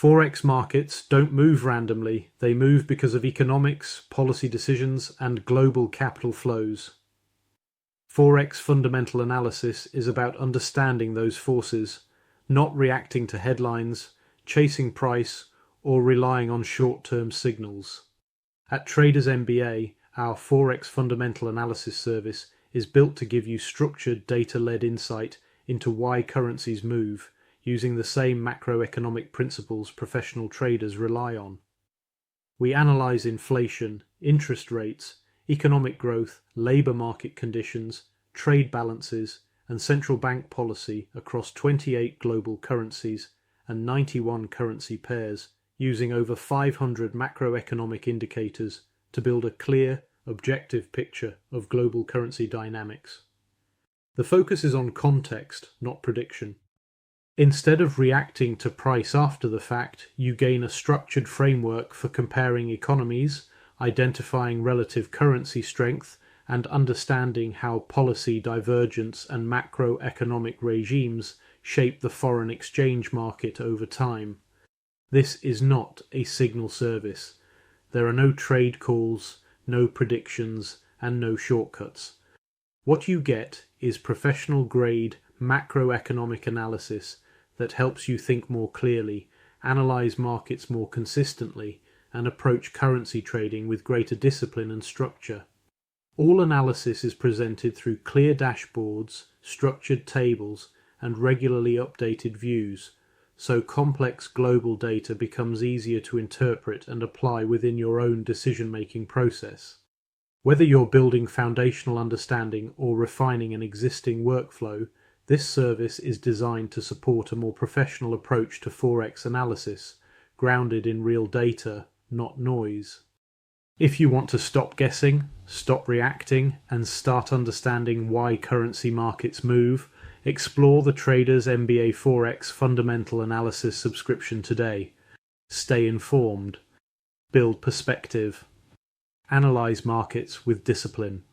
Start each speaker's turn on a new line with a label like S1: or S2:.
S1: Forex markets don't move randomly, they move because of economics, policy decisions, and global capital flows. Forex Fundamental Analysis is about understanding those forces, not reacting to headlines, chasing price, or relying on short-term signals. At Traders MBA, our Forex Fundamental Analysis service is built to give you structured data-led insight into why currencies move, using the same macroeconomic principles professional traders rely on. We analyze inflation, interest rates, economic growth, labor market conditions, trade balances, and central bank policy across 28 global currencies and 91 currency pairs, using over 500 macroeconomic indicators to build a clear, objective picture of global currency dynamics. The focus is on context, not prediction. Instead of reacting to price after the fact, you gain a structured framework for comparing economies, identifying relative currency strength, and understanding how policy divergence and macroeconomic regimes shape the foreign exchange market over time. This is not a signal service. There are no trade calls, no predictions, and no shortcuts. What you get is professional-grade macroeconomic analysis that helps you think more clearly, analyze markets more consistently, and approach currency trading with greater discipline and structure. All analysis is presented through clear dashboards, structured tables, and regularly updated views, so complex global data becomes easier to interpret and apply within your own decision-making process. Whether you're building foundational understanding or refining an existing workflow, this service is designed to support a more professional approach to Forex analysis, grounded in real data, not noise. If you want to stop guessing, stop reacting, and start understanding why currency markets move, explore the Traders MBA Forex Fundamental Analysis subscription today. Stay informed. Build perspective. Analyze markets with discipline.